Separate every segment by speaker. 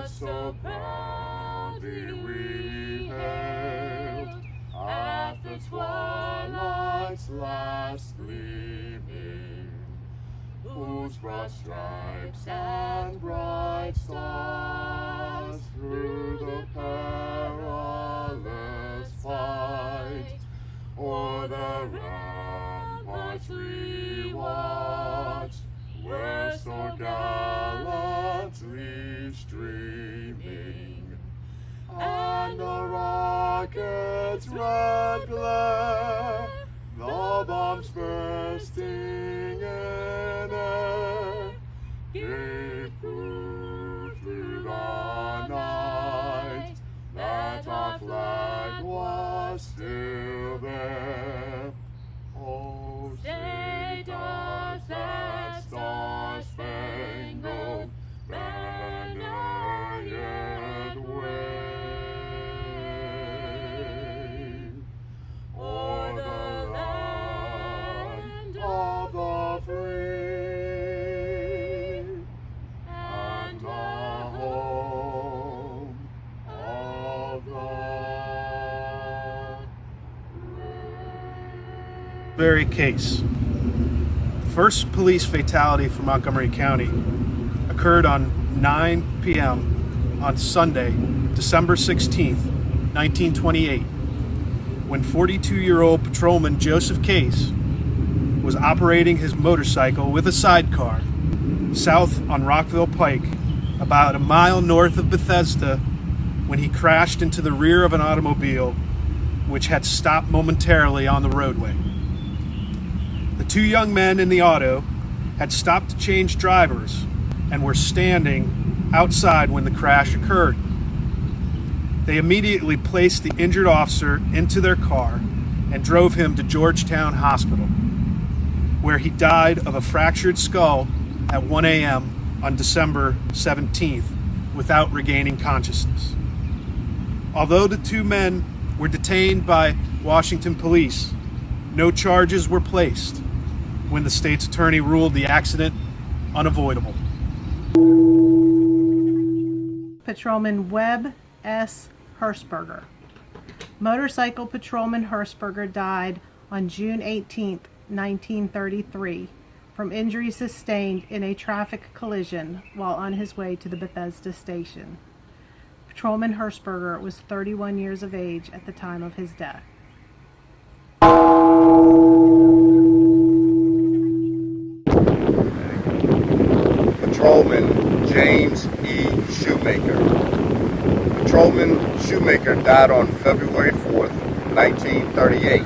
Speaker 1: so proudly we hailed at the twilight's last gleaming, whose broad stripes and bright stars through the perilous fight o'er the ramparts we watched, were so gallantly streaming, and the rocket's red glare, the bombs bursting in air, gave proof through the night that our flag was still there. Oh, say does that star-spangled banner yet wave o'er the land of the free and the home of the
Speaker 2: Very case. The first police fatality for Montgomery County occurred on 9 p.m. on Sunday, December 16th, 1928, when 42-year-old patrolman Joseph Case was operating his motorcycle with a sidecar south on Rockville Pike, about a mile north of Bethesda, when he crashed into the rear of an automobile which had stopped momentarily on the roadway. The two young men in the auto had stopped to change drivers and were standing outside when the crash occurred. They immediately placed the injured officer into their car and drove him to Georgetown Hospital, where he died of a fractured skull at 1 a.m. on December 17th without regaining consciousness. Although the two men were detained by Washington police, no charges were placed when the state's attorney ruled the accident unavoidable.
Speaker 3: Patrolman Webb S. Hershberger. Motorcycle Patrolman Hershberger died on June 18, 1933, from injuries sustained in a traffic collision while on his way to the Bethesda station. Patrolman Hershberger was 31 years of age at the time of his death.
Speaker 4: Patrolman James E. Shoemaker. Patrolman Shoemaker died on February 4th, 1938,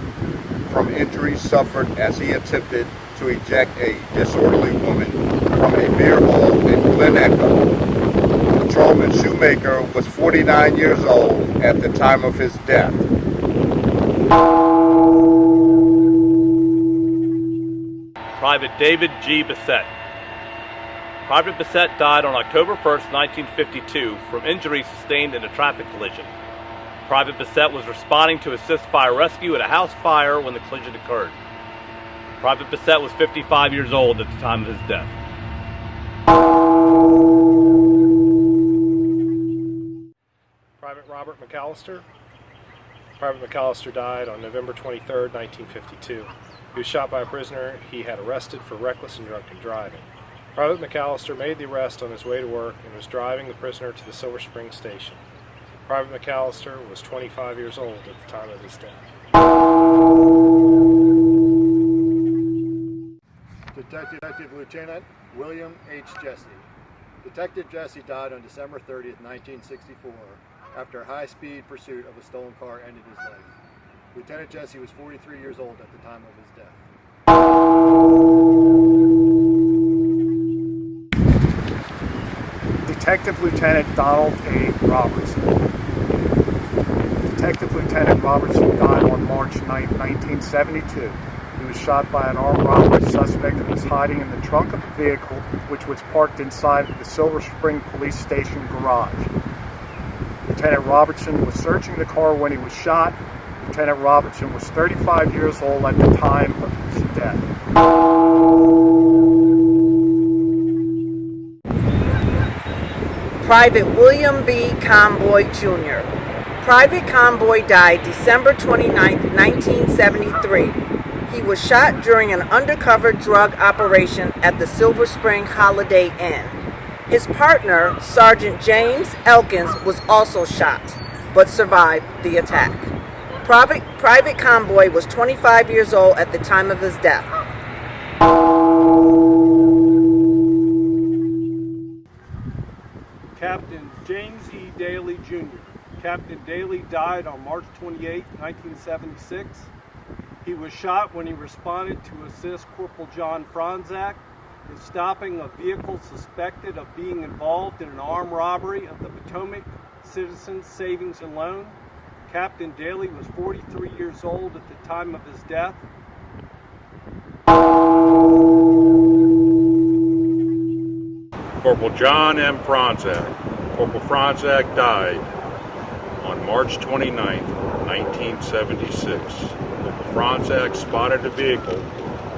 Speaker 4: from injuries suffered as he attempted to eject a disorderly woman from a beer hall in Glen Echo. Patrolman Shoemaker was 49 years old at the time of his death.
Speaker 5: Private David G. Bissett. Private Bissett died on October 1st, 1952 from injuries sustained in a traffic collision. Private Bissett was responding to assist fire rescue at a house fire when the collision occurred. Private Bissett was 55 years old at the time of his death.
Speaker 6: Private Robert McAllister. Private McAllister died on November 23rd, 1952. He was shot by a prisoner he had arrested for reckless and drunken driving. Private McAllister made the arrest on his way to work and was driving the prisoner to the Silver Spring station. Private McAllister was 25 years old at the time of his death.
Speaker 7: Detective Lieutenant William H. Jesse. Detective Jesse died on December 30th, 1964, after a high-speed pursuit of a stolen car ended his life. Lieutenant Jesse was 43 years old at the time of his death.
Speaker 8: Detective Lieutenant Donald A. Robertson. Detective Lieutenant Robertson died on March 9, 1972. He was shot by an armed robbery suspect who was hiding in the trunk of a vehicle which was parked inside the Silver Spring Police Station garage. Lieutenant Robertson was searching the car when he was shot. Lieutenant Robertson was 35 years old at the time of his death.
Speaker 9: Private William B. Convoy, Jr. Private Convoy died December 29, 1973. He was shot during an undercover drug operation at the Silver Spring Holiday Inn. His partner, Sergeant James Elkins, was also shot, but survived the attack. Private Convoy was 25 years old at the time of his death.
Speaker 2: Captain James E. Daly, Jr. Captain Daly died on March 28, 1976. He was shot when he responded to assist Corporal John Franzak in stopping a vehicle suspected of being involved in an armed robbery of the Potomac Citizens Savings and Loan. Captain Daly was 43 years old at the time of his death.
Speaker 1: Corporal John M. Franzak. Corporal Franzak died on March 29, 1976. Corporal Franzak spotted a vehicle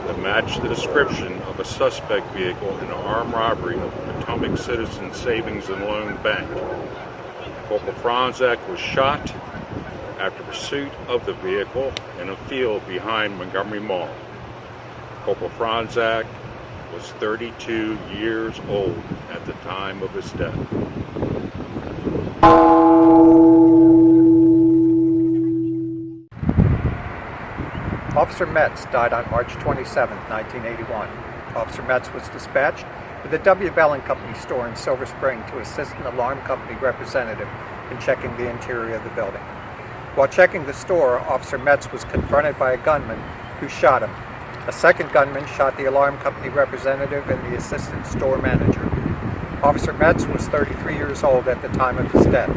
Speaker 1: that matched the description of a suspect vehicle in an armed robbery of the Potomac Citizens Savings and Loan Bank. Corporal Franzak was shot after pursuit of the vehicle in a field behind Montgomery Mall. Corporal Franzak was 32 years old at the time of his death.
Speaker 8: Officer Metz died on March 27, 1981. Officer Metz was dispatched to the W. Bell & Company store in Silver Spring to assist an alarm company representative in checking the interior of the building. While checking the store, Officer Metz was confronted by a gunman who shot him. A second gunman shot the alarm company representative and the assistant store manager. Officer Metz was 33 years old at the time of his death.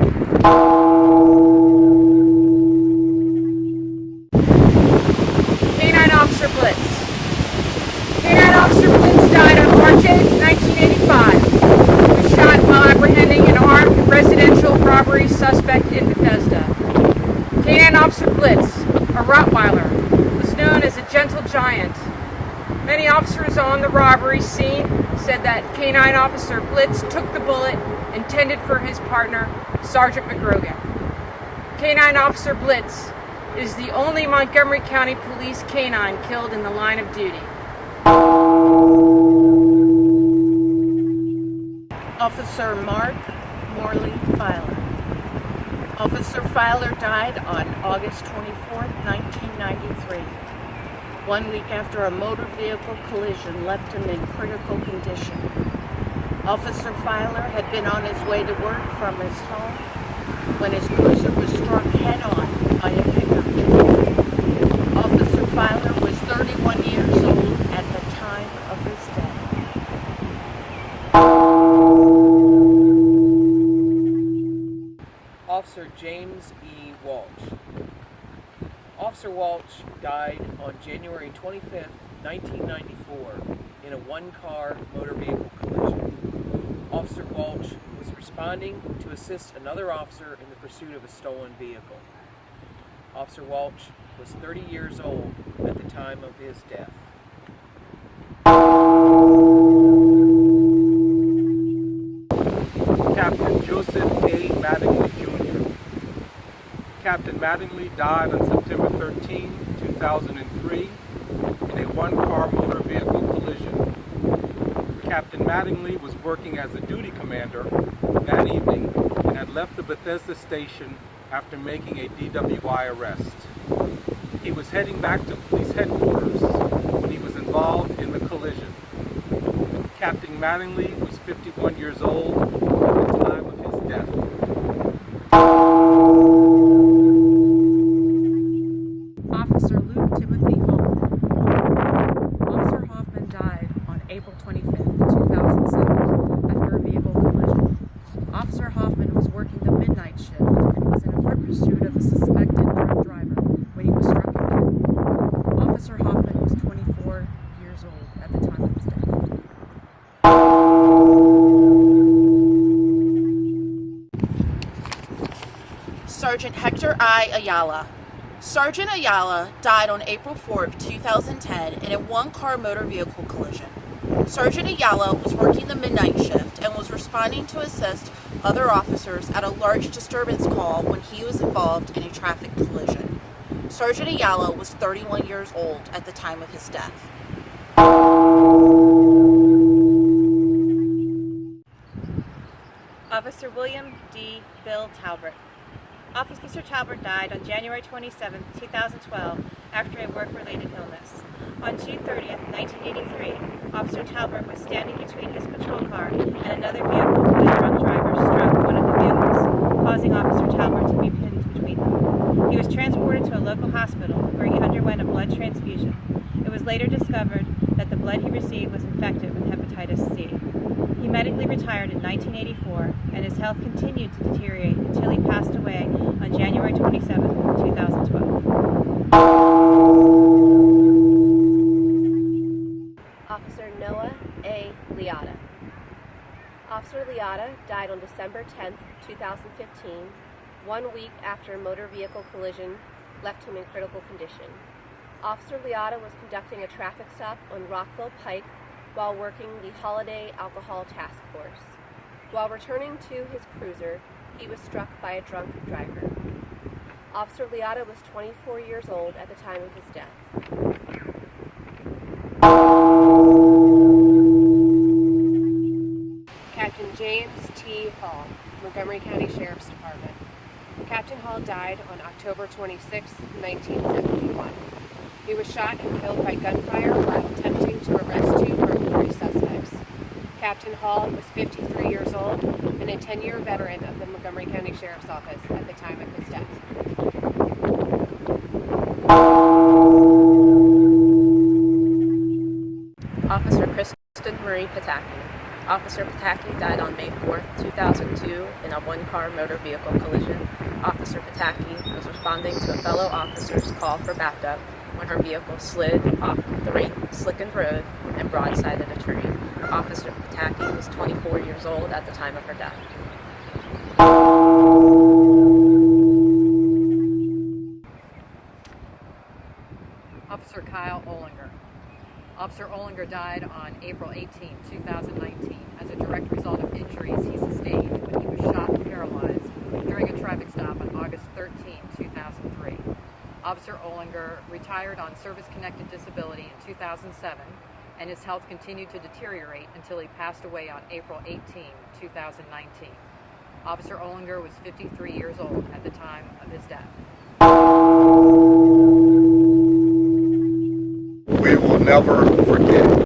Speaker 10: Canine Officer Blitz. Canine Officer Blitz died on March 8, 1985. He was shot while apprehending an armed residential robbery suspect in Bethesda. Canine Officer Blitz, a Rottweiler, was known as a gentle giant. Many officers on the robbery scene said that Canine Officer Blitz took the bullet intended for his partner, Sergeant McGrogan. Canine Officer Blitz is the only Montgomery County Police canine killed in the line of duty.
Speaker 11: Officer Mark Morley Filer. Officer Filer died on August 24, 1993. 1 week after a motor vehicle collision left him in critical condition. Officer Filer had been on his way to work from his home when his cruiser was struck head-on by a pickup truck. Officer Filer was 31 years old at the time of his death.
Speaker 12: Officer James E. Walsh. Officer Walsh died on January 25, 1994 in a one-car motor vehicle collision. Officer Walsh was responding to assist another officer in the pursuit of a stolen vehicle. Officer Walsh was 30 years old at the time of his death.
Speaker 2: Captain Joseph A. Mattingly, Jr. Captain Mattingly died on September 13, 2003 in a one-car motor vehicle collision. Captain Mattingly was working as a duty commander that evening and had left the Bethesda station after making a DWI arrest. He was heading back to police headquarters when he was involved in the collision. Captain Mattingly was 51 years old at the time of his death.
Speaker 13: Officer Luke Timothy Hoffman. Officer Hoffman died on April 25, 2007 after a vehicle collision. Officer Hoffman was working the midnight shift and was in a foot pursuit of a suspected drunk driver when he was struck and killed. Officer Hoffman was 24 years old at the time of his death.
Speaker 11: Sergeant Hector I. Ayala. Sergeant Ayala died on April 4, 2010 in a one-car motor vehicle collision.
Speaker 14: Sergeant Ayala was working the midnight shift and was responding to assist other officers at a large disturbance call when he was involved in a traffic collision. Sergeant Ayala was 31 years old at the time of his death.
Speaker 15: Officer William D. Bill Talbert. Officer Talbert died on January 27, 2012, after a work-related illness. On June 30, 1983, Officer Talbert was standing between his patrol car and another vehicle when a drunk driver struck one of the vehicles, causing Officer Talbert to be pinned between them. He was transported to a local hospital where he underwent a blood transfusion. It was later discovered that the blood he received was infected with hepatitis C. He medically retired in 1984, and his health continued to deteriorate until he passed away on January 27, 2012.
Speaker 16: Officer Noah A. Liotta. Officer Liotta died on December 10, 2015, 1 week after a motor vehicle collision left him in critical condition. Officer Liotta was conducting a traffic stop on Rockville Pike while working the Holiday Alcohol Task Force. While returning to his cruiser, he was struck by a drunk driver. Officer Liotta was 24 years old at the time of his death.
Speaker 17: Captain James T. Hall, Montgomery County Sheriff's Department. Captain Hall died on October 26, 1971. He was shot and killed by gunfire while attempting to arrest two burglary suspects. Captain Hall was 53 years old and a 10-year veteran of the Montgomery County Sheriff's Office at the time of his death.
Speaker 18: Officer Kristen Marie Pataki. Officer Pataki died on May 4, 2002 in a one-car motor vehicle collision. Officer Pataki was responding to a fellow officer's call for backup when her vehicle slid off the slickened road and broadsided a tree. Officer Pataki was 24 years old at the time of her death.
Speaker 19: Officer Kyle Olinger. Officer Olinger died on April 18, 2019, as a direct result of injuries he sustained when he was shot and paralyzed during a traffic stop on August 13, 2003. Officer Olinger retired on service-connected disability in 2007, and his health continued to deteriorate until he passed away on April 18, 2019. Officer Olinger was 53 years old at the time of his death.
Speaker 4: We will never forget.